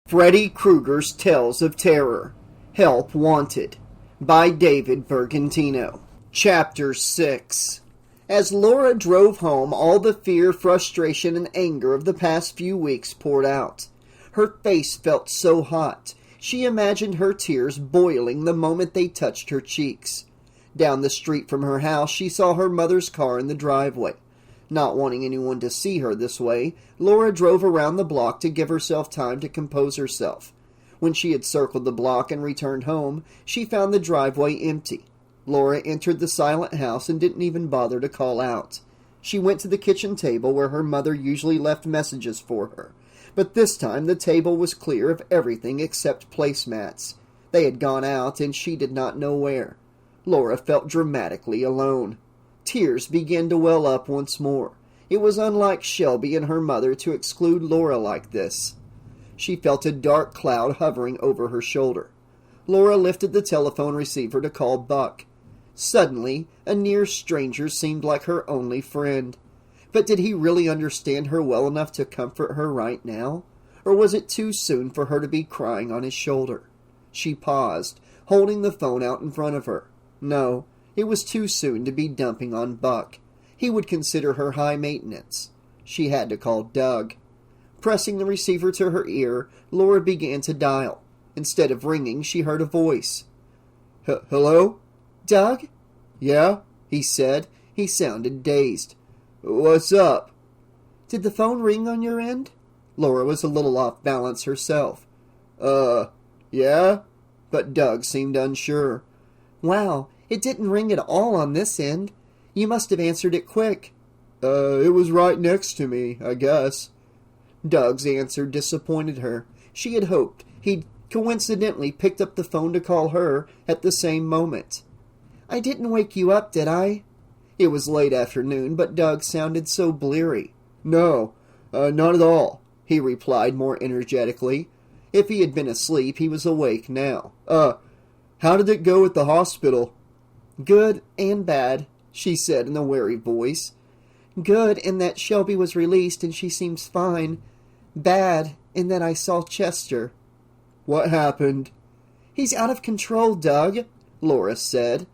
Freddy Krueger's Tales of Terror. Help Wanted. By David Bergantino. Chapter 6. As Laura drove home, all the fear, frustration, and anger of the past few weeks poured out. Her face felt so hot. She imagined her tears boiling the moment they touched her cheeks. Down the street from her house, she saw her mother's car in the driveway. Not wanting anyone to see her this way, Laura drove around the block to give herself time to compose herself. When she had circled the block and returned home, she found the driveway empty. Laura entered the silent house and didn't even bother to call out. She went to the kitchen table where her mother usually left messages for her. But this time the table was clear of everything except placemats. They had gone out and she did not know where. Laura felt dramatically alone. Tears began to well up once more. It was unlike Shelby and her mother to exclude Laura like this. She felt a dark cloud hovering over her shoulder. Laura lifted the telephone receiver to call Buck. Suddenly, a near stranger seemed like her only friend. But did he really understand her well enough to comfort her right now? Or was it too soon for her to be crying on his shoulder? She paused, holding the phone out in front of her. No, it was too soon to be dumping on Buck. He would consider her high maintenance. She had to call Doug. Pressing the receiver to her ear, Laura began to dial. Instead of ringing, she heard a voice. Hello? Doug? Yeah, he said. He sounded dazed. What's up? Did the phone ring on your end? Laura was a little off balance herself. Yeah? But Doug seemed unsure. Wow, it didn't ring at all on this end. You must have answered it quick. It was right next to me, I guess. Doug's answer disappointed her. She had hoped he'd coincidentally picked up the phone to call her at the same moment. I didn't wake you up, did I? It was late afternoon, but Doug sounded so bleary. No, not at all, he replied more energetically. If he had been asleep, he was awake now. How did it go at the hospital? Good and bad, she said in a weary voice. Good in that Shelby was released and she seems fine. Bad in that I saw Chester. What happened? He's out of control, Doug, Laura said.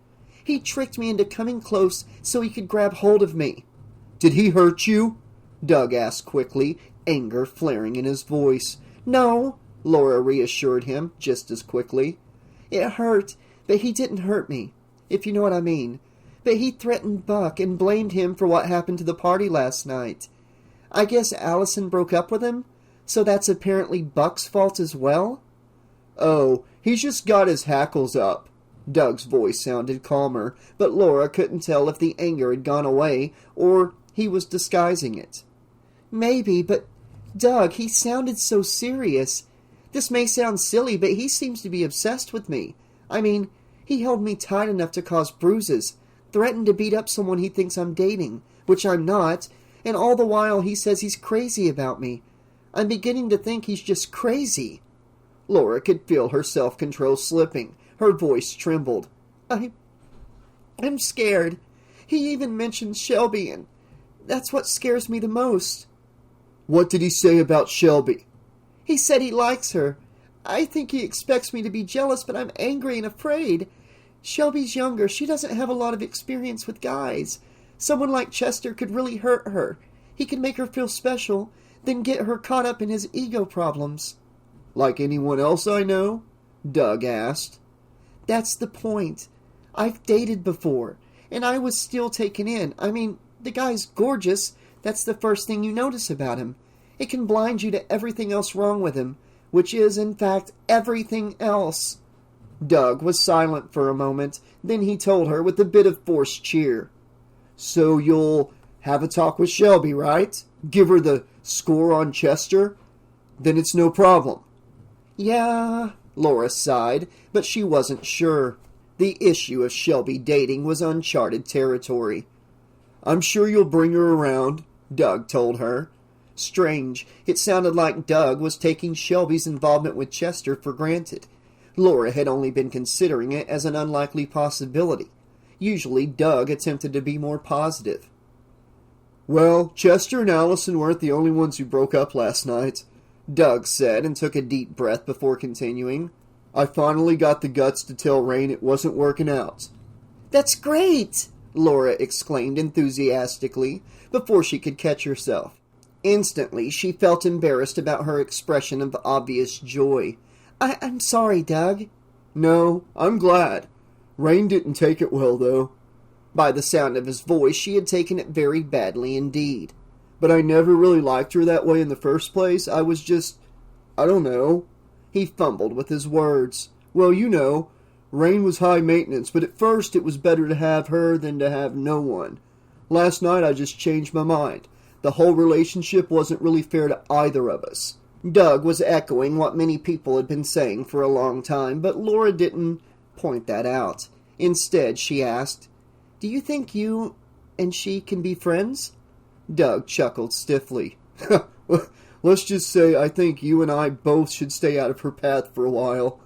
He tricked me into coming close so he could grab hold of me. Did he hurt you? Doug asked quickly, anger flaring in his voice. No, Laura reassured him just as quickly. It hurt, but he didn't hurt me, if you know what I mean. But he threatened Buck and blamed him for what happened to the party last night. I guess Allison broke up with him, so that's apparently Buck's fault as well? Oh, he's just got his hackles up. Doug's voice sounded calmer, but Laura couldn't tell if the anger had gone away or he was disguising it. Maybe, but Doug, he sounded so serious. This may sound silly, but he seems to be obsessed with me. I mean, he held me tight enough to cause bruises, threatened to beat up someone he thinks I'm dating, which I'm not, and all the while he says he's crazy about me. I'm beginning to think he's just crazy. Laura could feel her self-control slipping. Her voice trembled. I'm scared. He even mentioned Shelby, and that's what scares me the most. What did he say about Shelby? He said he likes her. I think he expects me to be jealous, but I'm angry and afraid. Shelby's younger. She doesn't have a lot of experience with guys. Someone like Chester could really hurt her. He could make her feel special, then get her caught up in his ego problems. Like anyone else I know? Doug asked. That's the point. I've dated before, and I was still taken in. I mean, the guy's gorgeous. That's the first thing you notice about him. It can blind you to everything else wrong with him, which is, in fact, everything else. Doug was silent for a moment. Then he told her with a bit of forced cheer. So you'll have a talk with Shelby, right? Give her the score on Chester? Then it's no problem. Yeah, Laura sighed, but she wasn't sure. The issue of Shelby dating was uncharted territory. I'm sure you'll bring her around, Doug told her. Strange, it sounded like Doug was taking Shelby's involvement with Chester for granted. Laura had only been considering it as an unlikely possibility. Usually Doug attempted to be more positive. Well, Chester and Allison weren't the only ones who broke up last night. Doug said, and took a deep breath before continuing. I finally got the guts to tell Rain it wasn't working out. That's great! Laura exclaimed enthusiastically before she could catch herself. Instantly, she felt embarrassed about her expression of obvious joy. I'm sorry, Doug. No, I'm glad. Rain didn't take it well, though. By the sound of his voice, she had taken it very badly indeed. But I never really liked her that way in the first place. I was just... I don't know. He fumbled with his words. Well, you know, Rain was high maintenance, but at first it was better to have her than to have no one. Last night I just changed my mind. The whole relationship wasn't really fair to either of us. Doug was echoing what many people had been saying for a long time, but Laura didn't point that out. Instead, she asked, Do you think you and she can be friends? Doug chuckled stiffly. Let's just say I think you and I both should stay out of her path for a while.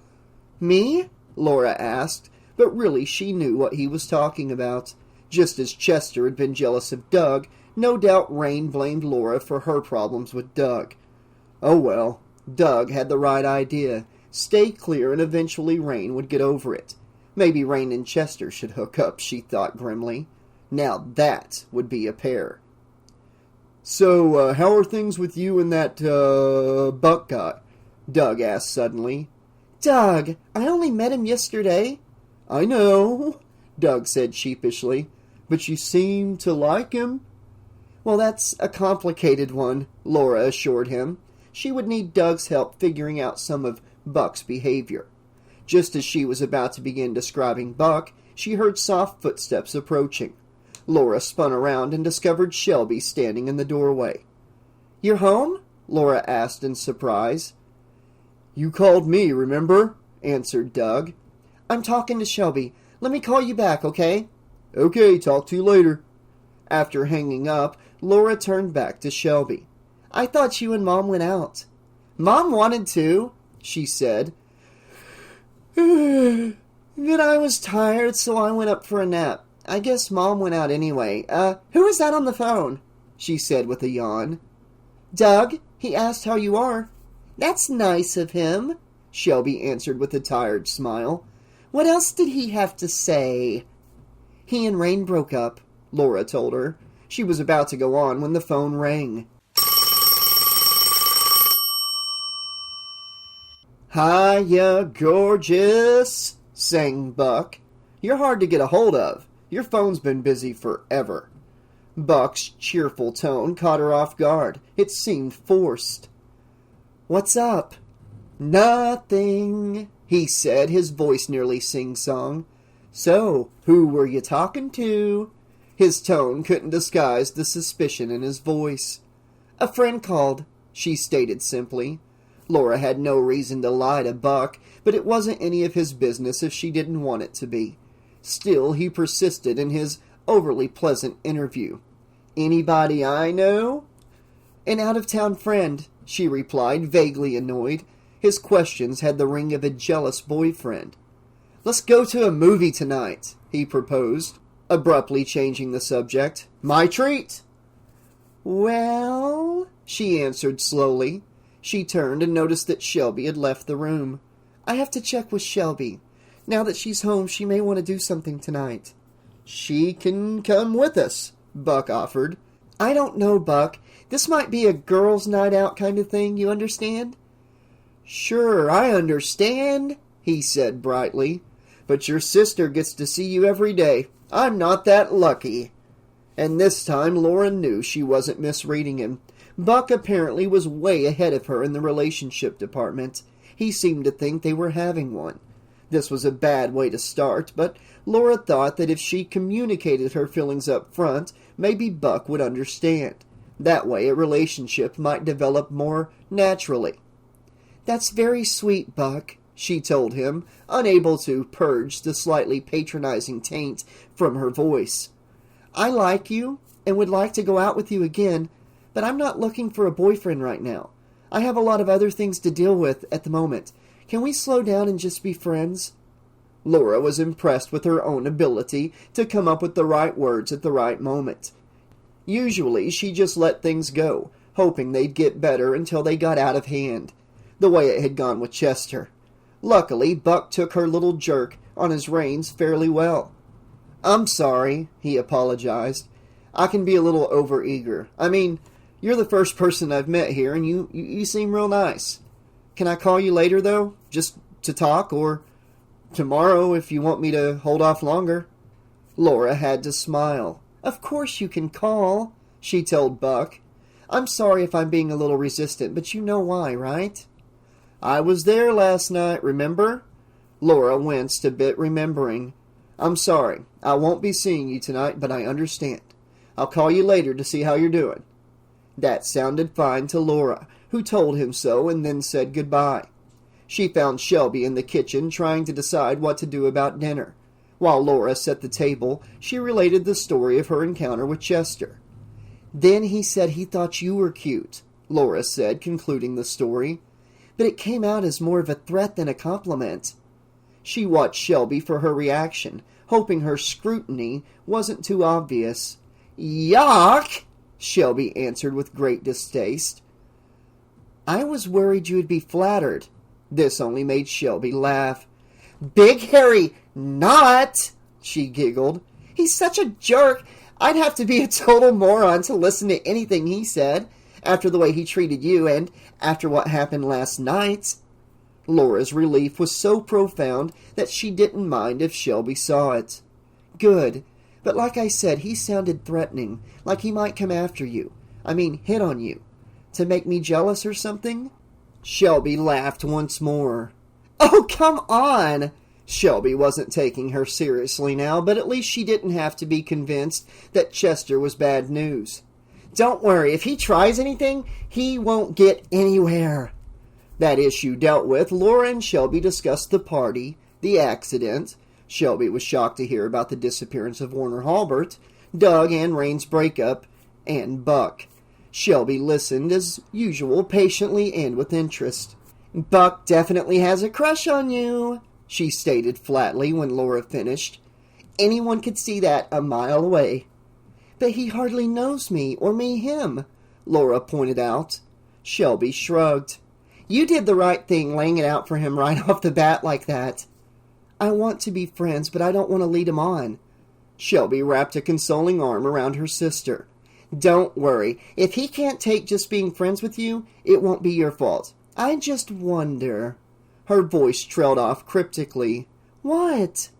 Me? Laura asked, but really she knew what he was talking about. Just as Chester had been jealous of Doug, no doubt Rain blamed Laura for her problems with Doug. Oh well, Doug had the right idea. Stay clear and eventually Rain would get over it. Maybe Rain and Chester should hook up, she thought grimly. Now that would be a pair. So, how are things with you and that, Buck guy? Doug asked suddenly. Doug, I only met him yesterday. I know, Doug said sheepishly, but you seem to like him. Well, that's a complicated one, Laura assured him. She would need Doug's help figuring out some of Buck's behavior. Just as she was about to begin describing Buck, she heard soft footsteps approaching. Laura spun around and discovered Shelby standing in the doorway. You're home? Laura asked in surprise. You called me, remember? Answered Doug. I'm talking to Shelby. Let me call you back, okay? Okay, talk to you later. After hanging up, Laura turned back to Shelby. I thought you and Mom went out. Mom wanted to, she said. But I was tired, so I went up for a nap. I guess Mom went out anyway. Who is that on the phone? She said with a yawn. Doug, he asked how you are. That's nice of him, Shelby answered with a tired smile. What else did he have to say? He and Rain broke up, Laura told her. She was about to go on when the phone rang. Hiya, gorgeous, sang Buck. You're hard to get a hold of. Your phone's been busy forever. Buck's cheerful tone caught her off guard. It seemed forced. What's up? Nothing, he said, his voice nearly sing-song. So, who were you talking to? His tone couldn't disguise the suspicion in his voice. A friend called, she stated simply. Laura had no reason to lie to Buck, but it wasn't any of his business if she didn't want it to be. Still, he persisted in his overly pleasant interview. Anybody I know? An out-of-town friend, she replied, vaguely annoyed. His questions had the ring of a jealous boyfriend. Let's go to a movie tonight, he proposed, abruptly changing the subject. My treat! Well, she answered slowly. She turned and noticed that Shelby had left the room. I have to check with Shelby. Now that she's home, she may want to do something tonight. She can come with us, Buck offered. I don't know, Buck. This might be a girls' night out kind of thing, you understand? Sure, I understand, he said brightly. But your sister gets to see you every day. I'm not that lucky. And this time Laura knew she wasn't misreading him. Buck apparently was way ahead of her in the relationship department. He seemed to think they were having one. This was a bad way to start, but Laura thought that if she communicated her feelings up front, maybe Buck would understand. That way a relationship might develop more naturally. That's very sweet, Buck, she told him, unable to purge the slightly patronizing taint from her voice. I like you and would like to go out with you again, but I'm not looking for a boyfriend right now. I have a lot of other things to deal with at the moment. Can we slow down and just be friends? Laura was impressed with her own ability to come up with the right words at the right moment. Usually she just let things go, hoping they'd get better until they got out of hand, the way it had gone with Chester. Luckily, Buck took her little jerk on his reins fairly well. "I'm sorry," he apologized. "I can be a little overeager. I mean, you're the first person I've met here, and you seem real nice. Can I call you later, though? Just to talk, or tomorrow if you want me to hold off longer?" Laura had to smile. "Of course you can call," she told Buck. "I'm sorry if I'm being a little resistant, but you know why, right?" "I was there last night, remember?" Laura winced a bit, remembering. "I'm sorry. I won't be seeing you tonight, but I understand. I'll call you later to see how you're doing." That sounded fine to Laura, who told him so and then said goodbye. She found Shelby in the kitchen trying to decide what to do about dinner. While Laura set the table, she related the story of her encounter with Chester. "Then he said he thought you were cute," Laura said, concluding the story. "But it came out as more of a threat than a compliment." She watched Shelby for her reaction, hoping her scrutiny wasn't too obvious. "Yuck!" Shelby answered with great distaste. "I was worried you would be flattered." This only made Shelby laugh. "Big Harry not!" she giggled. "He's such a jerk. I'd have to be a total moron to listen to anything he said, after the way he treated you and after what happened last night." Laura's relief was so profound that she didn't mind if Shelby saw it. "Good. But like I said, he sounded threatening, like he might come after you. I mean, hit on you. To make me jealous or something?" Shelby laughed once more. "Oh, come on!" Shelby wasn't taking her seriously now, but at least she didn't have to be convinced that Chester was bad news. "Don't worry, if he tries anything, he won't get anywhere." That issue dealt with, Laura and Shelby discussed the party, the accident. Shelby was shocked to hear about the disappearance of Warner Halbert, Doug and Rain's breakup, and Buck. Shelby listened, as usual, patiently and with interest. "Buck definitely has a crush on you," she stated flatly when Laura finished. "Anyone could see that a mile away." "But he hardly knows me, or me him," Laura pointed out. Shelby shrugged. "You did the right thing laying it out for him right off the bat like that." "I want to be friends, but I don't want to lead him on." Shelby wrapped a consoling arm around her sister. "Don't worry. If he can't take just being friends with you, it won't be your fault. I just wonder." Her voice trailed off cryptically. "What?"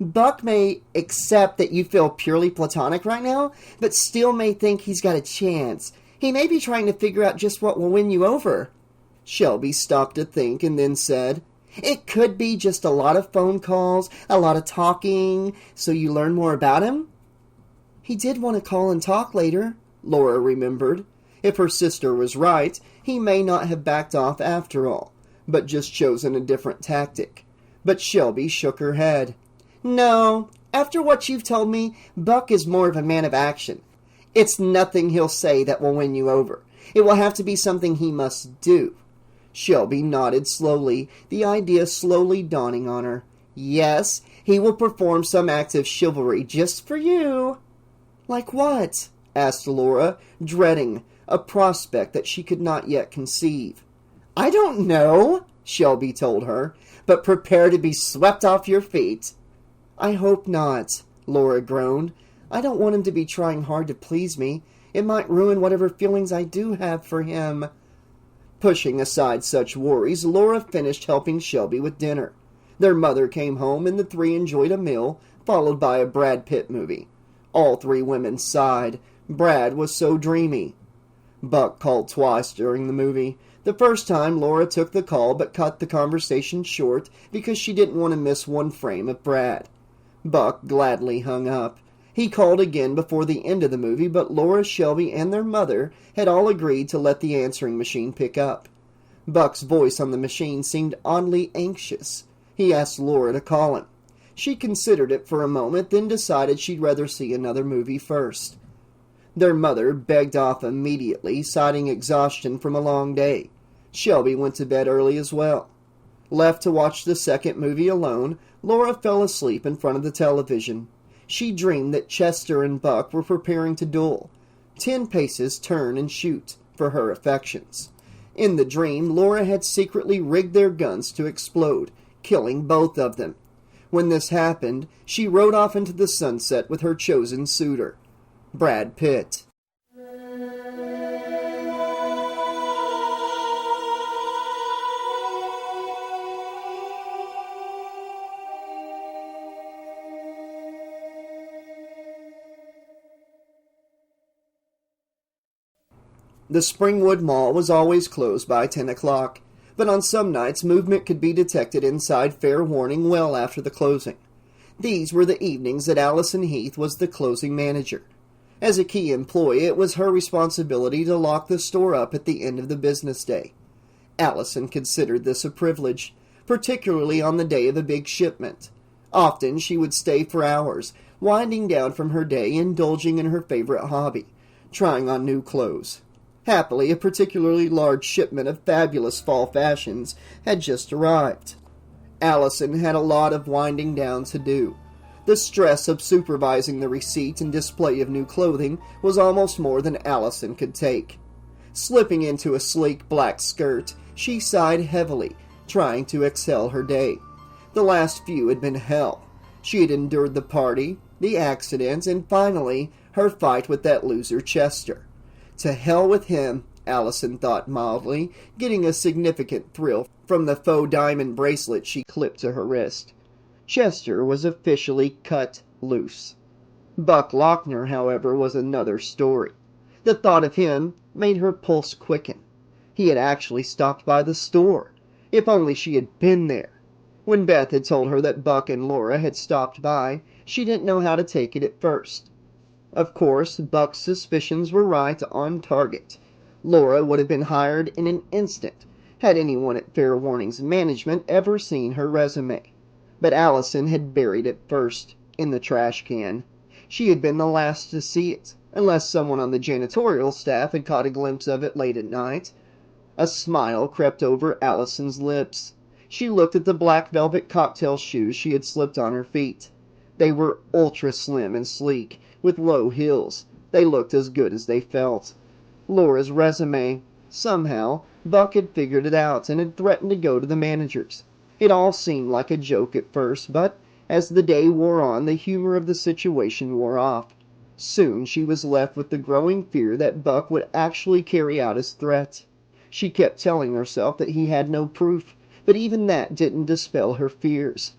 "Buck may accept that you feel purely platonic right now, but still may think he's got a chance. He may be trying to figure out just what will win you over." Shelby stopped to think and then said, "It could be just a lot of phone calls, a lot of talking, so you learn more about him?" "He did want to call and talk later," Laura remembered. If her sister was right, he may not have backed off after all, but just chosen a different tactic. But Shelby shook her head. "No, after what you've told me, Buck is more of a man of action. It's nothing he'll say that will win you over. It will have to be something he must do." Shelby nodded slowly, the idea slowly dawning on her. "Yes, he will perform some act of chivalry just for you." "Like what?" asked Laura, dreading a prospect that she could not yet conceive. "I don't know," Shelby told her, "but prepare to be swept off your feet." "I hope not," Laura groaned. "I don't want him to be trying hard to please me. It might ruin whatever feelings I do have for him." Pushing aside such worries, Laura finished helping Shelby with dinner. Their mother came home and the three enjoyed a meal, followed by a Brad Pitt movie. All three women sighed. Brad was so dreamy. Buck called twice during the movie. The first time, Laura took the call but cut the conversation short because she didn't want to miss one frame of Brad. Buck gladly hung up. He called again before the end of the movie, but Laura, Shelby, and their mother had all agreed to let the answering machine pick up. Buck's voice on the machine seemed oddly anxious. He asked Laura to call him. She considered it for a moment, then decided she'd rather see another movie first. Their mother begged off immediately, citing exhaustion from a long day. Shelby went to bed early as well. Left to watch the second movie alone, Laura fell asleep in front of the television. She dreamed that Chester and Buck were preparing to duel. 10 paces, turn, and shoot. for her affections. In the dream, Laura had secretly rigged their guns to explode, killing both of them. When this happened, she rode off into the sunset with her chosen suitor, Brad Pitt. The Springwood Mall was always closed by 10 o'clock, but on some nights movement could be detected inside fair warning well after the closing. These were the evenings that Allison Heath was the closing manager. As a key employee, it was her responsibility to lock the store up at the end of the business day. Allison considered this a privilege, particularly on the day of a big shipment. Often she would stay for hours, winding down from her day, indulging in her favorite hobby, trying on new clothes. Happily, a particularly large shipment of fabulous fall fashions had just arrived. Allison had a lot of winding down to do. The stress of supervising the receipt and display of new clothing was almost more than Allison could take. Slipping into a sleek black skirt, she sighed heavily, trying to excel her day. The last few had been hell. She had endured the party, the accident, and finally, her fight with that loser Chester. To hell with him, Allison thought mildly, getting a significant thrill from the faux diamond bracelet she clipped to her wrist. Chester was officially cut loose. Buck Lochner, however, was another story. The thought of him made her pulse quicken. He had actually stopped by the store. If only she had been there. When Beth had told her that Buck and Laura had stopped by, she didn't know how to take it at first. Of course, Buck's suspicions were right on target. Laura would have been hired in an instant, had anyone at Fair Warning's management ever seen her resume. But Allison had buried it first, in the trash can. She had been the last to see it, unless someone on the janitorial staff had caught a glimpse of it late at night. A smile crept over Allison's lips. She looked at the black velvet cocktail shoes she had slipped on her feet. They were ultra slim and sleek, with low heels. They looked as good as they felt. Laura's resume. Somehow, Buck had figured it out and had threatened to go to the managers. It all seemed like a joke at first, but as the day wore on, the humor of the situation wore off. Soon she was left with the growing fear that Buck would actually carry out his threat. She kept telling herself that he had no proof, but even that didn't dispel her fears.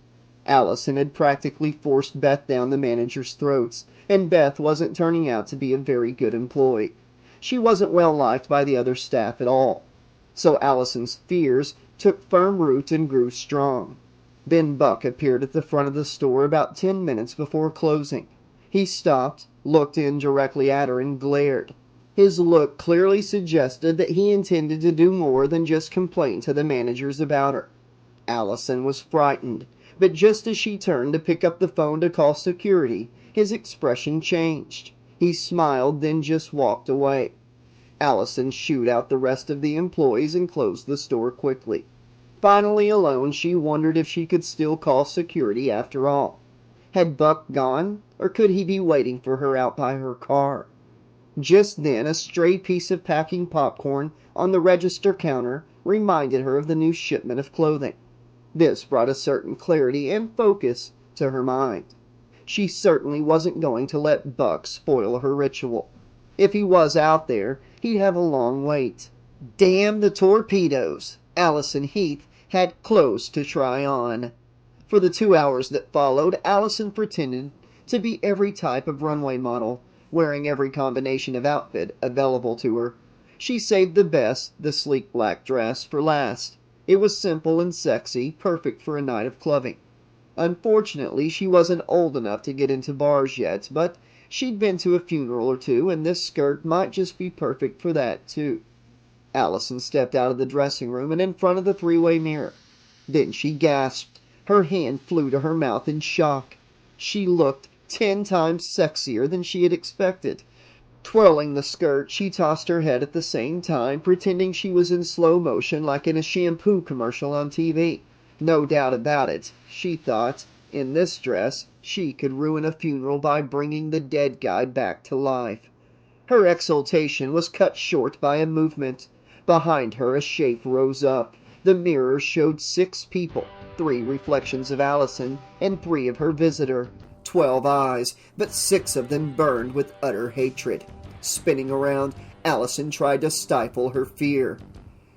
Allison had practically forced Beth down the managers' throats, and Beth wasn't turning out to be a very good employee. She wasn't well liked by the other staff at all. So Allison's fears took firm root and grew strong. Then Buck appeared at the front of the store about 10 minutes before closing. He stopped, looked in directly at her, and glared. His look clearly suggested that he intended to do more than just complain to the managers about her. Allison was frightened, but just as she turned to pick up the phone to call security, his expression changed. He smiled, then just walked away. Allison shooed out the rest of the employees and closed the store quickly. Finally alone, she wondered if she could still call security after all. Had Buck gone, or could he be waiting for her out by her car? Just then, a stray piece of packing popcorn on the register counter reminded her of the new shipment of clothing. This brought a certain clarity and focus to her mind. She certainly wasn't going to let Buck spoil her ritual. If he was out there, he'd have a long wait. Damn the torpedoes! Allison Heath had clothes to try on. For the 2 hours that followed, Allison pretended to be every type of runway model, wearing every combination of outfit available to her. She saved the best, the sleek black dress, for last. It was simple and sexy, perfect for a night of clubbing. Unfortunately, she wasn't old enough to get into bars yet, but she'd been to a funeral or two, and this skirt might just be perfect for that, too. Allison stepped out of the dressing room and in front of the three-way mirror. Then she gasped. Her hand flew to her mouth in shock. She looked 10 times sexier than she had expected. Twirling the skirt, she tossed her head at the same time, pretending she was in slow motion like in a shampoo commercial on TV. No doubt about it, she thought. In this dress, she could ruin a funeral by bringing the dead guy back to life. Her exultation was cut short by a movement. Behind her a shape rose up. The mirror showed 6 people, 3 reflections of Allison and 3 of her visitor. 12 eyes, but 6 of them burned with utter hatred. Spinning around, Allison tried to stifle her fear.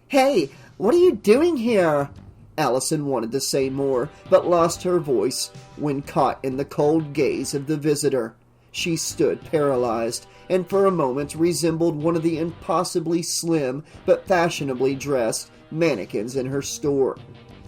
"Hey, what are you doing here?" Allison wanted to say more, but lost her voice when caught in the cold gaze of the visitor. She stood paralyzed, and for a moment resembled one of the impossibly slim but fashionably dressed mannequins in her store.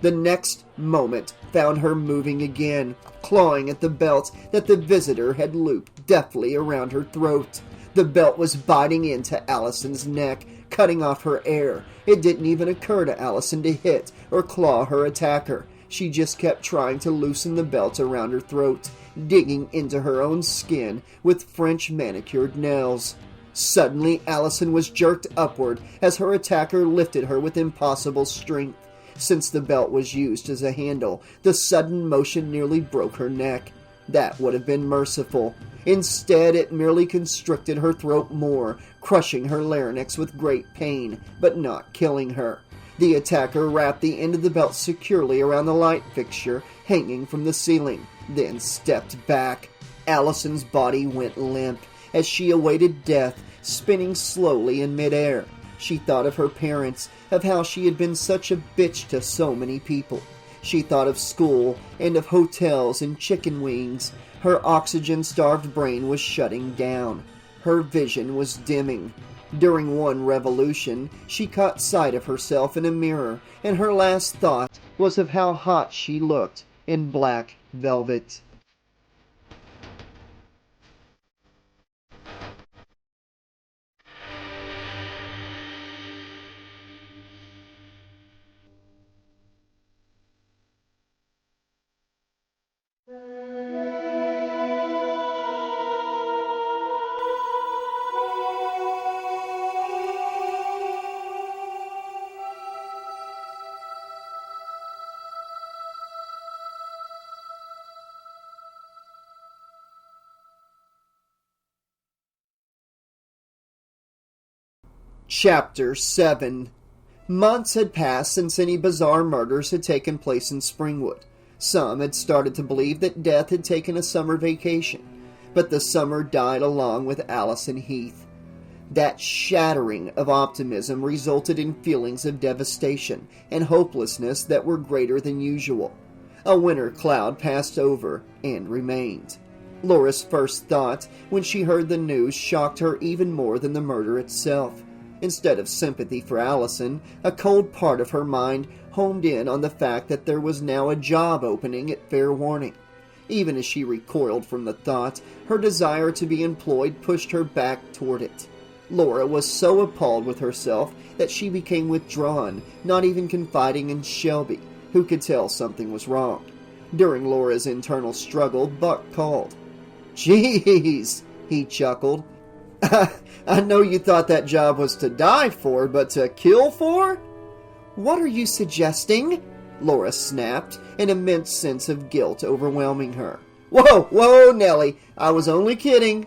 The next moment found her moving again, clawing at the belt that the visitor had looped deftly around her throat. The belt was biting into Allison's neck, cutting off her air. It didn't even occur to Allison to hit or claw her attacker. She just kept trying to loosen the belt around her throat, digging into her own skin with French manicured nails. Suddenly, Allison was jerked upward as her attacker lifted her with impossible strength. Since the belt was used as a handle, the sudden motion nearly broke her neck. That would have been merciful. Instead, it merely constricted her throat more, crushing her larynx with great pain, but not killing her. The attacker wrapped the end of the belt securely around the light fixture hanging from the ceiling, then stepped back. Allison's body went limp as she awaited death, spinning slowly in midair. She thought of her parents, of how she had been such a bitch to so many people. She thought of school and of hotels and chicken wings. Her oxygen-starved brain was shutting down. Her vision was dimming. During one revolution, she caught sight of herself in a mirror, and her last thought was of how hot she looked in black velvet. Chapter 7. Months had passed since any bizarre murders had taken place in Springwood. Some had started to believe that death had taken a summer vacation, but the summer died along with Allison Heath. That shattering of optimism resulted in feelings of devastation and hopelessness that were greater than usual. A winter cloud passed over and remained. Laura's first thought when she heard the news shocked her even more than the murder itself. Instead of sympathy for Allison, a cold part of her mind homed in on the fact that there was now a job opening at Fair Warning. Even as she recoiled from the thought, her desire to be employed pushed her back toward it. Laura was so appalled with herself that she became withdrawn, not even confiding in Shelby, who could tell something was wrong. During Laura's internal struggle, Buck called. "Jeez," he chuckled. I know you thought that job was to die for, but to kill for?" "What are you suggesting?" Laura snapped, an immense sense of guilt overwhelming her. Whoa, Nellie, I was only kidding."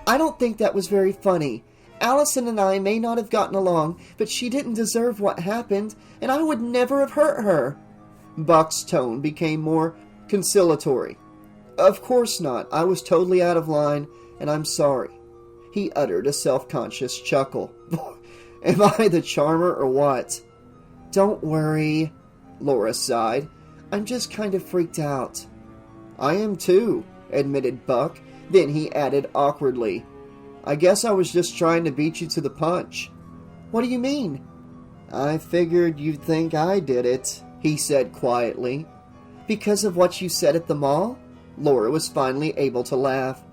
"I don't think that was very funny. Allison and I may not have gotten along, but she didn't deserve what happened, and I would never have hurt her." Buck's tone became more conciliatory. "Of course not. I was totally out of line, and I'm sorry." He uttered a self-conscious chuckle. "Am I the charmer or what?" "Don't worry," Laura sighed. "I'm just kind of freaked out." "I am too," admitted Buck. Then he added awkwardly, "I guess I was just trying to beat you to the punch." "What do you mean?" "I figured you'd think I did it," he said quietly. "Because of what you said at the mall?" Laura was finally able to laugh.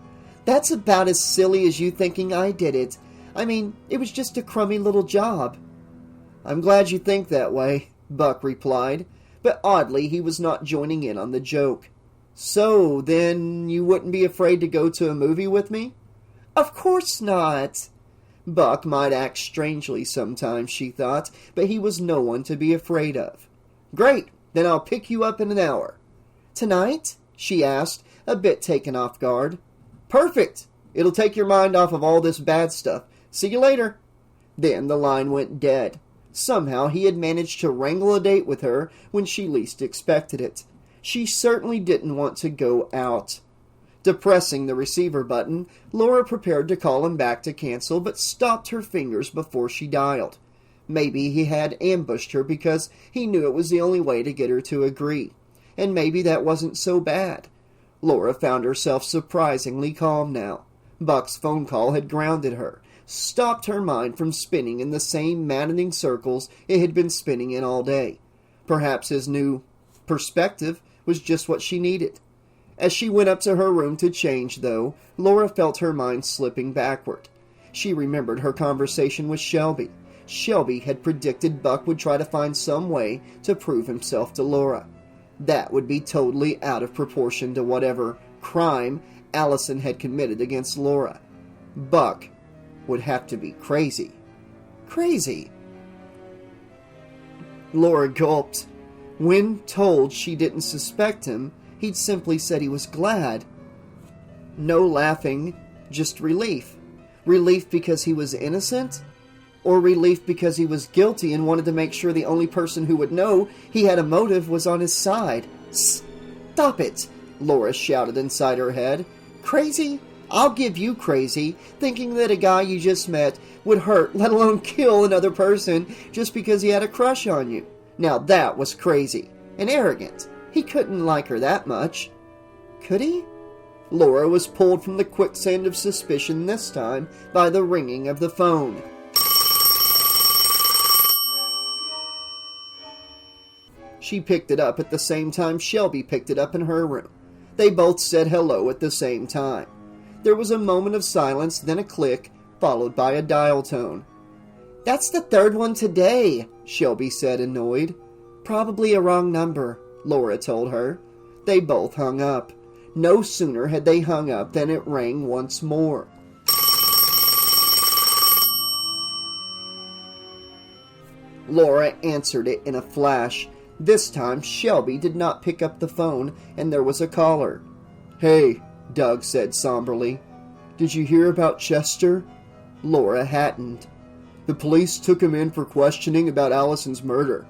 "That's about as silly as you thinking I did it. I mean, it was just a crummy little job." "I'm glad you think that way," Buck replied, but oddly he was not joining in on the joke. "So, then, you wouldn't be afraid to go to a movie with me?" "Of course not." Buck might act strangely sometimes, she thought, but he was no one to be afraid of. "Great, then I'll pick you up in an hour." "Tonight?" she asked, a bit taken off guard. "Perfect!" It'll take your mind off of all this bad stuff. See you later." Then the line went dead. Somehow he had managed to wrangle a date with her when she least expected it. She certainly didn't want to go out. Depressing the receiver button, Laura prepared to call him back to cancel, but stopped her fingers before she dialed. Maybe he had ambushed her because he knew it was the only way to get her to agree. And maybe that wasn't so bad. Laura found herself surprisingly calm now. Buck's phone call had grounded her, stopped her mind from spinning in the same maddening circles it had been spinning in all day. Perhaps his new perspective was just what she needed. As she went up to her room to change, though, Laura felt her mind slipping backward. She remembered her conversation with Shelby. Shelby had predicted Buck would try to find some way to prove himself to Laura. That would be totally out of proportion to whatever crime Allison had committed against Laura. Buck would have to be crazy. Crazy. Laura gulped. When told she didn't suspect him, he'd simply said he was glad. No laughing, just relief. Relief because he was innocent? Or relief because he was guilty and wanted to make sure the only person who would know he had a motive was on his side? "Stop it!" Laura shouted inside her head. "Crazy? I'll give you crazy, thinking that a guy you just met would hurt, let alone kill another person just because he had a crush on you. Now that was crazy. And arrogant. He couldn't like her that much." Could he? Laura was pulled from the quicksand of suspicion this time by the ringing of the phone. She picked it up at the same time Shelby picked it up in her room. They both said hello at the same time. There was a moment of silence, then a click, followed by a dial tone. "That's the third one today," Shelby said, annoyed. "Probably a wrong number," Laura told her. They both hung up. No sooner had they hung up than it rang once more. Laura answered it in a flash. This time, Shelby did not pick up the phone, and there was a caller. "Hey," Doug said somberly. "Did you hear about Chester?" Laura hadn't. "The police took him in for questioning about Allison's murder."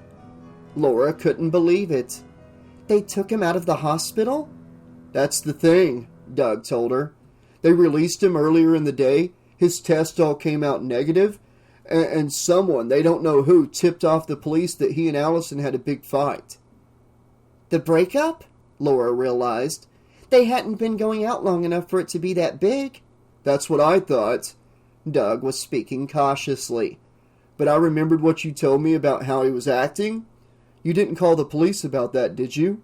Laura couldn't believe it. "They took him out of the hospital?" "That's the thing," Doug told her. "They released him earlier in the day. His test all came out negative. And someone, they don't know who, tipped off the police that he and Allison had a big fight." The breakup? Laura realized. They hadn't been going out long enough for it to be that big. "That's what I thought." Doug was speaking cautiously. "But I remembered what you told me about how he was acting. You didn't call the police about that, did you?"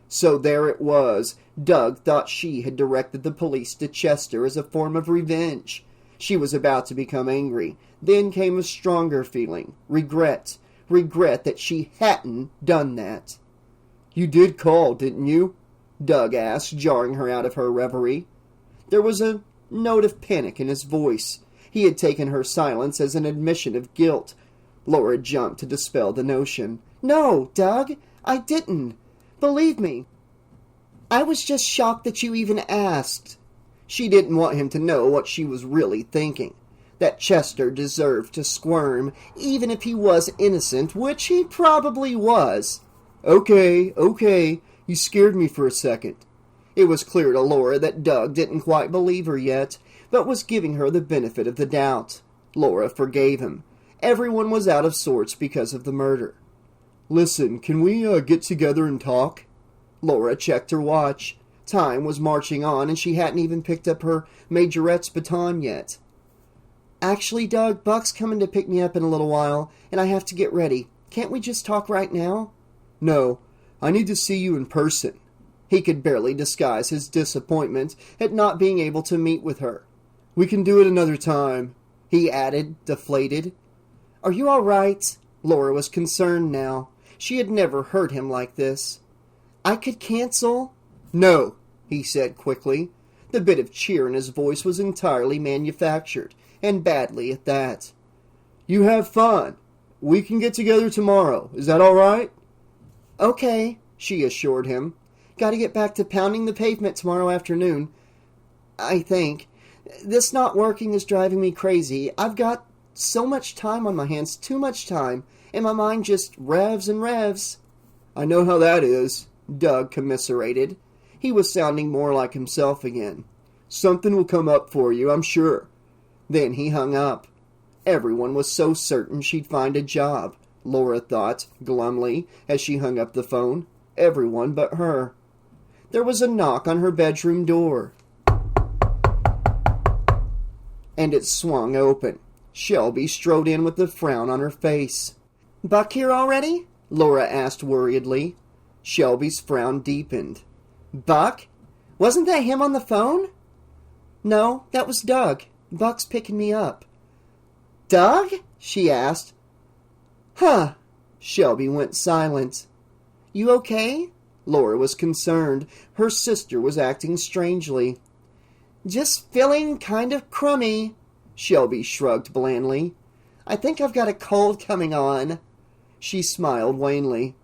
So there it was. Doug thought she had directed the police to Chester as a form of revenge. She was about to become angry. Then came a stronger feeling. Regret. Regret that she hadn't done that. "You did call, didn't you?" Doug asked, jarring her out of her reverie. There was a note of panic in his voice. He had taken her silence as an admission of guilt. Laura jumped to dispel the notion. "No, Doug, I didn't. Believe me. I was just shocked that you even asked." She didn't want him to know what she was really thinking. That Chester deserved to squirm, even if he was innocent, which he probably was. Okay, you scared me for a second." It was clear to Laura that Doug didn't quite believe her yet, but was giving her the benefit of the doubt. Laura forgave him. Everyone was out of sorts because of the murder. "Listen, can we get together and talk?" Laura checked her watch. Time was marching on, and she hadn't even picked up her majorette's baton yet. "Actually, Doug, Buck's coming to pick me up in a little while, and I have to get ready. Can't we just talk right now?" "No, I need to see you in person." He could barely disguise his disappointment at not being able to meet with her. "We can do it another time," he added, deflated. "Are you all right?" Laura was concerned now. She had never heard him like this. "I could cancel." "No," he said quickly. The bit of cheer in his voice was entirely manufactured, and badly at that. "You have fun. We can get together tomorrow. Is that all right?" "Okay," she assured him. "Gotta get back to pounding the pavement tomorrow afternoon. I think. This not working is driving me crazy. I've got so much time on my hands, too much time, and my mind just revs and revs." "I know how that is," Doug commiserated. He was sounding more like himself again. "Something will come up for you, I'm sure." Then he hung up. Everyone was so certain she'd find a job, Laura thought glumly as she hung up the phone. Everyone but her. There was a knock on her bedroom door, and it swung open. Shelby strode in with a frown on her face. "Buck here already?" Laura asked worriedly. Shelby's frown deepened. "Buck? Wasn't that him on the phone?" "No, that was Doug. Buck's picking me up." "Doug?" she asked. "Huh." Shelby went silent. "You okay?" Laura was concerned. Her sister was acting strangely. "Just feeling kind of crummy." Shelby shrugged blandly. "I think I've got a cold coming on." She smiled wanly.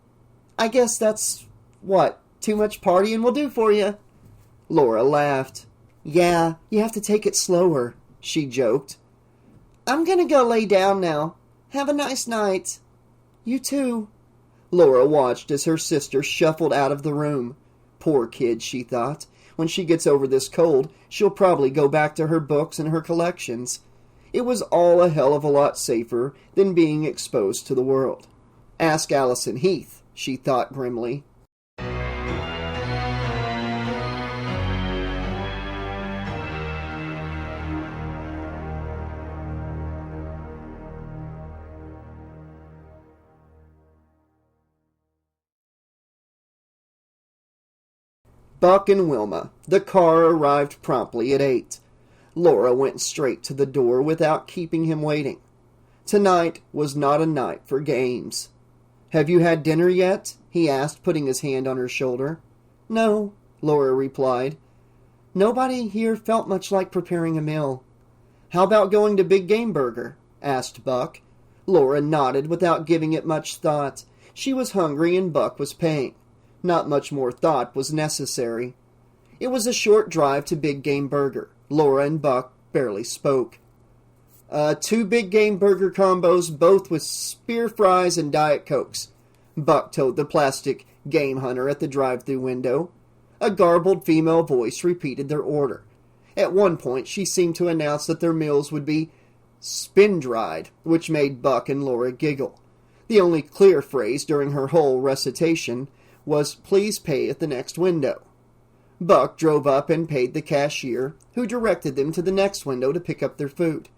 "I guess that's what too much partying will do for you." Laura laughed. "Yeah, you have to take it slower," she joked. "I'm gonna go lay down now. Have a nice night." "You too." Laura watched as her sister shuffled out of the room. Poor kid, she thought. When she gets over this cold, she'll probably go back to her books and her collections. It was all a hell of a lot safer than being exposed to the world. Ask Allison Heath, she thought grimly. Buck and Wilma. The car arrived promptly at 8. Laura went straight to the door without keeping him waiting. Tonight was not a night for games. "Have you had dinner yet?" he asked, putting his hand on her shoulder. "No," Laura replied. "Nobody here felt much like preparing a meal." "How about going to Big Game Burger?" asked Buck. Laura nodded without giving it much thought. She was hungry and Buck was paying. Not much more thought was necessary. It was a short drive to Big Game Burger. Laura and Buck barely spoke. 2 Big Game Burger combos, both with spear fries and Diet Cokes," Buck told the plastic game hunter at the drive-thru window. A garbled female voice repeated their order. At one point, she seemed to announce that their meals would be spin-dried, which made Buck and Laura giggle. The only clear phrase during her whole recitation was, "Please pay at the next window." Buck drove up and paid the cashier, who directed them to the next window to pick up their food.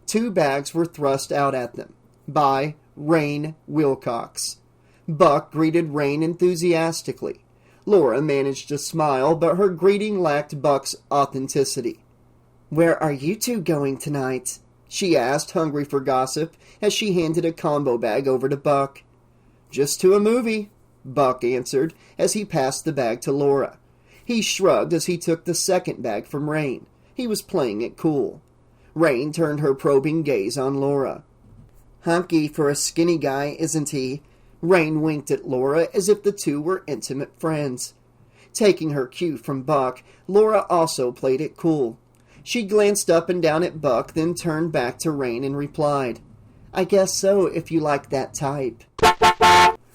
2 bags were thrust out at them. By Rain Wilcox. Buck greeted Rain enthusiastically. Laura managed to smile, but her greeting lacked Buck's authenticity. "Where are you two going tonight?" she asked, hungry for gossip, as she handed a combo bag over to Buck. "Just to a movie," Buck answered, as he passed the bag to Laura. He shrugged as he took the second bag from Rain. He was playing it cool. Rain turned her probing gaze on Laura. "Hunky for a skinny guy, isn't he?" Rain winked at Laura as if the two were intimate friends. Taking her cue from Buck, Laura also played it cool. She glanced up and down at Buck, then turned back to Rain and replied, "I guess so, if you like that type."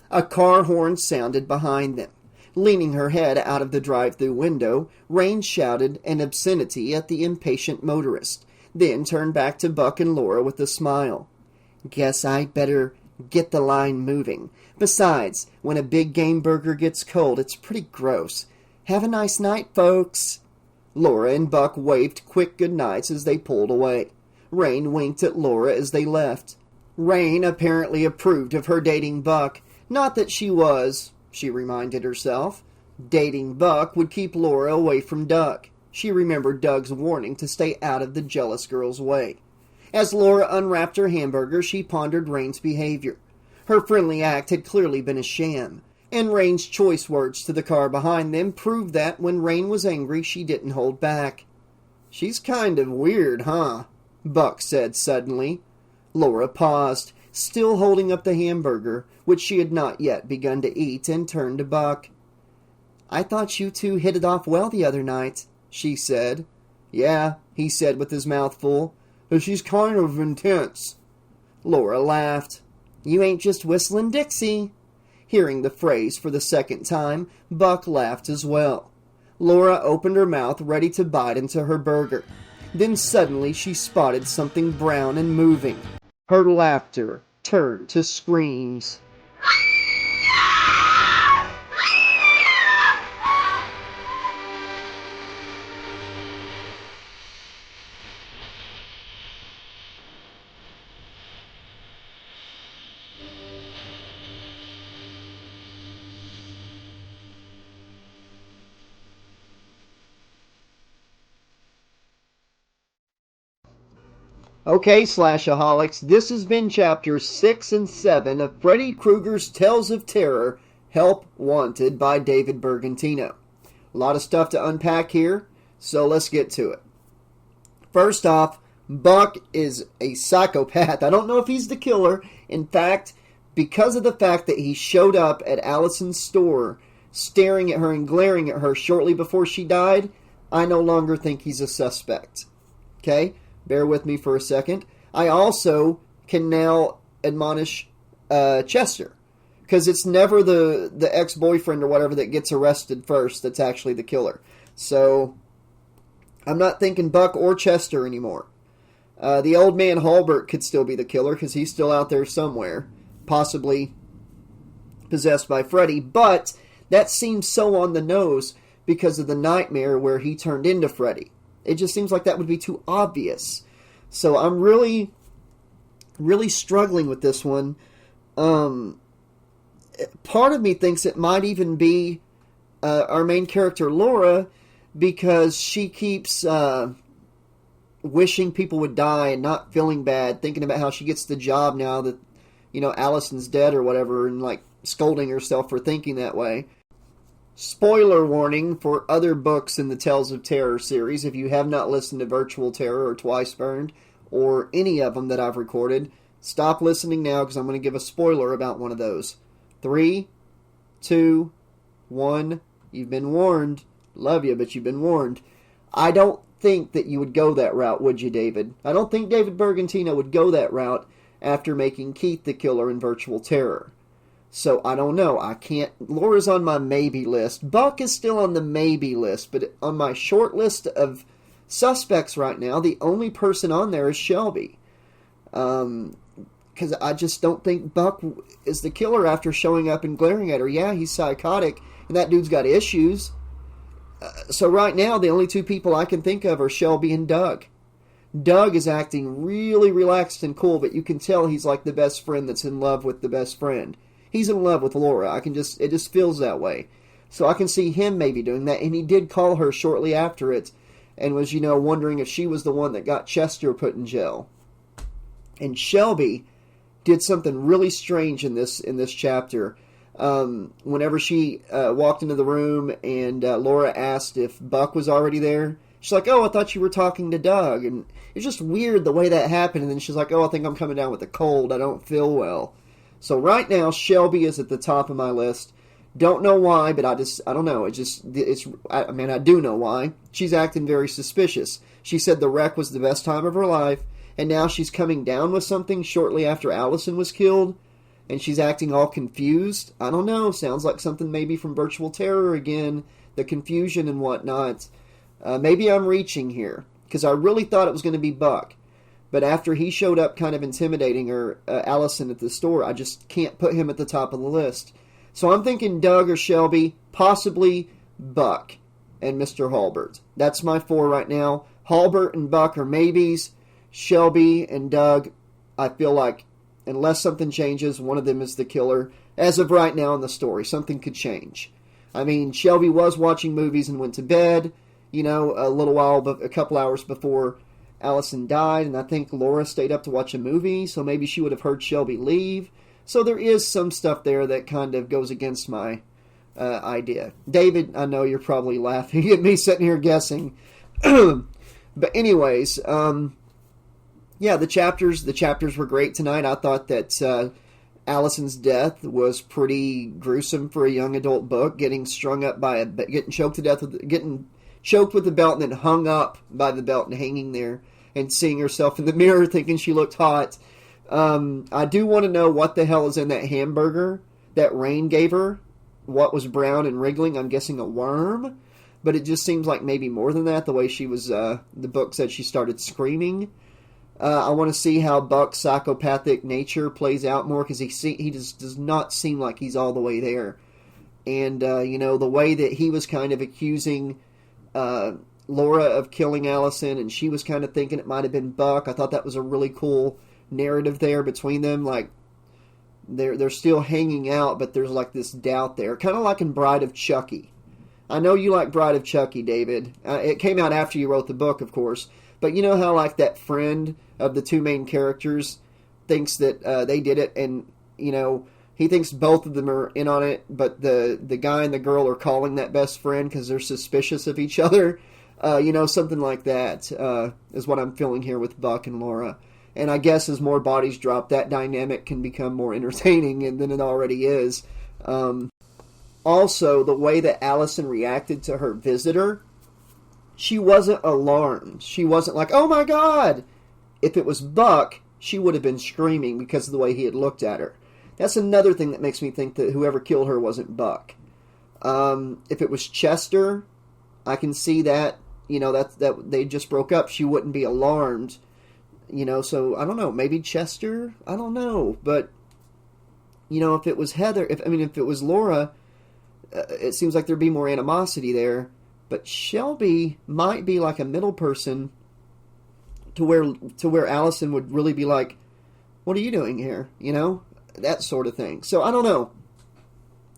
A car horn sounded behind them. Leaning her head out of the drive-thru window, Rain shouted an obscenity at the impatient motorist, then turned back to Buck and Laura with a smile. "Guess I better get the line moving. Besides, when a Big Game Burger gets cold, it's pretty gross. Have a nice night, folks." Laura and Buck waved quick goodnights as they pulled away. Rain winked at Laura as they left. Rain apparently approved of her dating Buck. Not that she was, she reminded herself. Dating Buck would keep Laura away from Doug. She remembered Doug's warning to stay out of the jealous girl's way. As Laura unwrapped her hamburger, she pondered Rain's behavior. Her friendly act had clearly been a sham, and Rain's choice words to the car behind them proved that when Rain was angry, she didn't hold back. "She's kind of weird, huh?" Buck said suddenly. Laura paused, still holding up the hamburger, which she had not yet begun to eat, and turned to Buck. "I thought you two hit it off well the other night," she said. "Yeah," he said with his mouth full. She's kind of intense. Laura laughed. You ain't just whistling Dixie. Hearing the phrase for the second time, Buck laughed as well. Laura opened her mouth ready to bite into her burger. Then suddenly she spotted something brown and moving. Her laughter turned to screams. Okay, Slashaholics, this has been chapters 6 and 7 of Freddy Krueger's Tales of Terror, Help Wanted by David Bergantino. A lot of stuff to unpack here, so let's get to it. First off, Buck is a psychopath. I don't know if he's the killer. In fact, because of the fact that he showed up at Allison's store, staring at her and glaring at her shortly before she died, I no longer think he's a suspect. Okay? Bear with me for a second. I also can now admonish Chester, because it's never the ex-boyfriend or whatever that gets arrested first that's actually the killer. So I'm not thinking Buck or Chester anymore. The old man Halbert could still be the killer because he's still out there somewhere, possibly possessed by Freddy, but that seems so on the nose because of the nightmare where he turned into Freddy. It just seems like that would be too obvious. So I'm really, really struggling with this one. Part of me thinks it might even be our main character, Laura, because she keeps wishing people would die and not feeling bad, thinking about how she gets the job now that, Allison's dead or whatever, and, scolding herself for thinking that way. Spoiler warning for other books in the Tales of Terror series. If you have not listened to Virtual Terror or Twice Burned or any of them that I've recorded, stop listening now because I'm going to give a spoiler about one of those. 3, 2, 1. You've been warned. Love you, but you've been warned. I don't think that you would go that route, would you, David? I don't think David Bergantino would go that route after making Keith the killer in Virtual Terror. So, I don't know. I can't... Laura's on my maybe list. Buck is still on the maybe list. But on my short list of suspects right now, the only person on there is Shelby. Because I just don't think Buck is the killer after showing up and glaring at her. Yeah, he's psychotic, and that dude's got issues. So right now, the only two people I can think of are Shelby and Doug. Doug is acting really relaxed and cool, but you can tell he's like the best friend that's in love with the best friend. He's in love with Laura. It just feels that way. So I can see him maybe doing that. And he did call her shortly after it and was, wondering if she was the one that got Chester put in jail. And Shelby did something really strange in this chapter. Whenever she walked into the room and Laura asked if Buck was already there, she's like, oh, I thought you were talking to Doug. And it's just weird the way that happened. And then she's like, oh, I think I'm coming down with a cold. I don't feel well. So right now, Shelby is at the top of my list. Don't know why, but I don't know. I do know why. She's acting very suspicious. She said the wreck was the best time of her life, and now she's coming down with something shortly after Allison was killed, and she's acting all confused. I don't know. Sounds like something maybe from Virtual Terror again, the confusion and whatnot. Maybe I'm reaching here, because I really thought it was going to be Buck. But after he showed up kind of intimidating her, Allison at the store, I just can't put him at the top of the list. So I'm thinking Doug or Shelby, possibly Buck and Mr. Halbert. That's my 4 right now. Halbert and Buck are maybes. Shelby and Doug, I feel like, unless something changes, one of them is the killer. As of right now in the story, something could change. I mean, Shelby was watching movies and went to bed, a couple hours before Allison died, and I think Laura stayed up to watch a movie, so maybe she would have heard Shelby leave. So there is some stuff there that kind of goes against my idea. David, I know you're probably laughing at me sitting here guessing. But anyways, the chapters were great tonight. I thought that Allison's death was pretty gruesome for a young adult book, getting choked choked with the belt and then hung up by the belt and hanging there and seeing herself in the mirror thinking she looked hot. I do want to know what the hell is in that hamburger that Rain gave her. What was brown and wriggling? I'm guessing a worm. But it just seems like maybe more than that, the way she was, the book said she started screaming. I want to see how Buck's psychopathic nature plays out more, because he just does not seem like he's all the way there. And, the way that he was kind of accusing Laura of killing Allison, and she was kind of thinking it might have been Buck. I thought that was a really cool narrative there between them. Like, they're still hanging out, but there's like this doubt there. Kind of like in Bride of Chucky. I know you like Bride of Chucky, David. It came out after you wrote the book, of course. But you know how like that friend of the two main characters thinks that they did it, and, he thinks both of them are in on it, but the guy and the girl are calling that best friend because they're suspicious of each other. Something like that is what I'm feeling here with Buck and Laura. And I guess as more bodies drop, that dynamic can become more entertaining than it already is. Also, the way that Allison reacted to her visitor, she wasn't alarmed. She wasn't like, oh my God! If it was Buck, she would have been screaming because of the way he had looked at her. That's another thing that makes me think that whoever killed her wasn't Buck. If it was Chester, I can see that, that they just broke up. She wouldn't be alarmed. So I don't know. Maybe Chester? I don't know. But, if it was Heather, if it was Laura, it seems like there'd be more animosity there. But Shelby might be like a middle person to where Allison would really be like, what are you doing here? That sort of thing. So I don't know.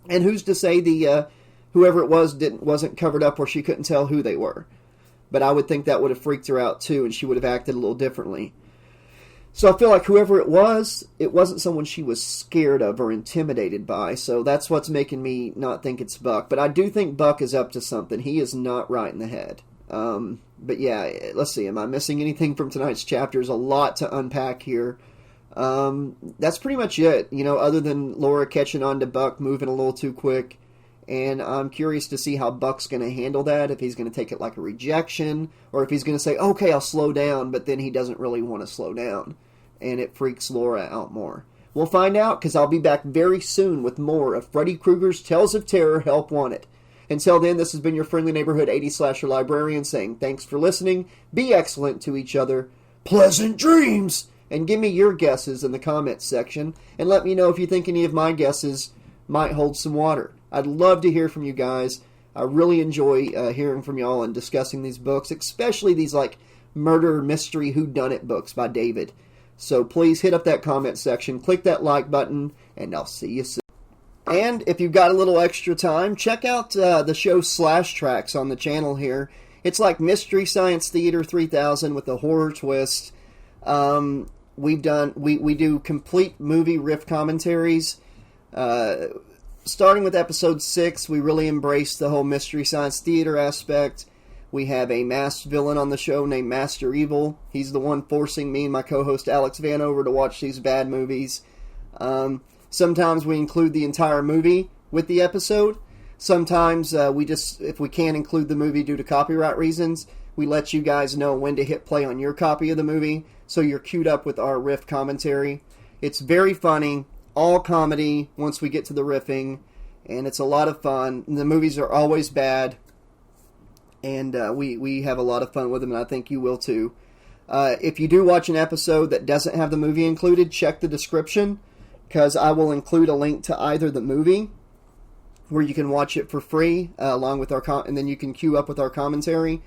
And who's to say the whoever it was wasn't covered up where she couldn't tell who they were. But I would think that would have freaked her out too, and she would have acted a little differently. So I feel like whoever it wasn't someone she was scared of or intimidated by. So that's what's making me not think it's Buck. But I do think Buck is up to something. He is not right in the head. But yeah, let's see. Am I missing anything from tonight's chapter? There's a lot to unpack here. That's pretty much it. Other than Laura catching on to Buck moving a little too quick. And I'm curious to see how Buck's going to handle that, if he's going to take it like a rejection, or if he's going to say, okay, I'll slow down, but then he doesn't really want to slow down, and it freaks Laura out more. We'll find out, because I'll be back very soon with more of Freddy Krueger's Tales of Terror, Help Wanted. Until then, this has been your friendly neighborhood 80s slasher librarian saying thanks for listening, be excellent to each other, pleasant dreams, and give me your guesses in the comments section, and let me know if you think any of my guesses might hold some water. I'd love to hear from you guys. I really enjoy hearing from y'all and discussing these books, especially these like murder mystery whodunit books by David. So please hit up that comment section, click that like button, and I'll see you soon. And if you've got a little extra time, check out the show Slash Tracks on the channel here. It's like Mystery Science Theater 3000 with a horror twist. We do complete movie riff commentaries. Starting with episode 6, we really embrace the whole Mystery Science Theater aspect. We have a masked villain on the show named Master Evil. He's the one forcing me and my co-host Alex Vanover to watch these bad movies. Sometimes we include the entire movie with the episode. Sometimes if we can't include the movie due to copyright reasons, we let you guys know when to hit play on your copy of the movie, so you're queued up with our riff commentary. It's very funny. All comedy once we get to the riffing, and it's a lot of fun. The movies are always bad, and we have a lot of fun with them, and I think you will too. If you do watch an episode that doesn't have the movie included, check the description, because I will include a link to either the movie, where you can watch it for free, along with and then you can queue up with our commentary,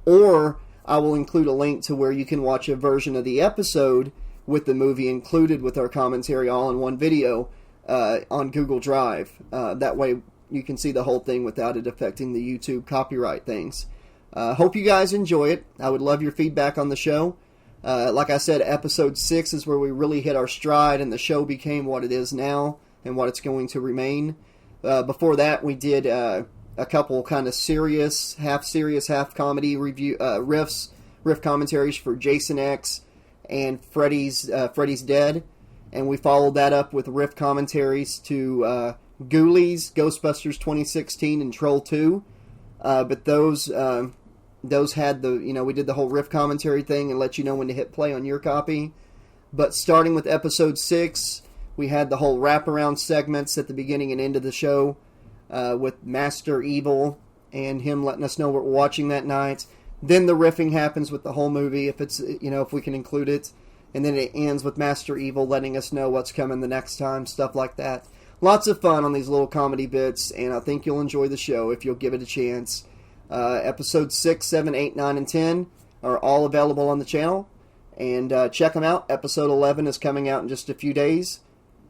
or I will include a link to where you can watch a version of the episode with the movie included with our commentary all in one video on Google Drive. That way you can see the whole thing without it affecting the YouTube copyright things. Hope you guys enjoy it. I would love your feedback on the show. Like I said, episode 6 is where we really hit our stride and the show became what it is now and what it's going to remain. Before that, we did a couple kind of serious, half comedy riff commentaries for Jason X and Freddy's Dead, and we followed that up with riff commentaries to Ghoulies, Ghostbusters 2016, and Troll 2. But those those had the, we did the whole riff commentary thing and let you know when to hit play on your copy. But starting with episode 6, we had the whole wraparound segments at the beginning and end of the show with Master Evil and him letting us know what we're watching that night. Then the riffing happens with the whole movie, if it's, if we can include it. And then it ends with Master Evil letting us know what's coming the next time, stuff like that. Lots of fun on these little comedy bits, and I think you'll enjoy the show if you'll give it a chance. Episodes 6, 7, 8, 9, and 10 are all available on the channel. And check them out. Episode 11 is coming out in just a few days.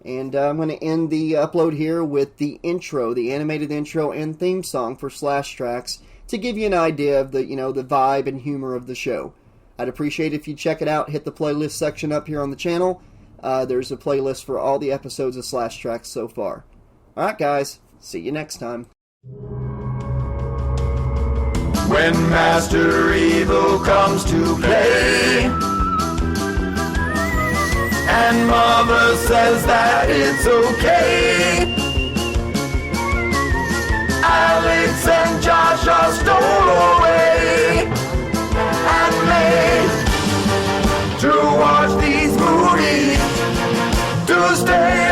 And I'm going to end the upload here with the intro, the animated intro and theme song for Slash Tracks, to give you an idea of the, the vibe and humor of the show. I'd appreciate it if you check it out. Hit the playlist section up here on the channel. There's a playlist for all the episodes of Slash Tracks so far. Alright guys, see you next time. When Master Evil comes to play and Mother says that it's okay, Alex and Josh are stole away and made to watch these movies, to stay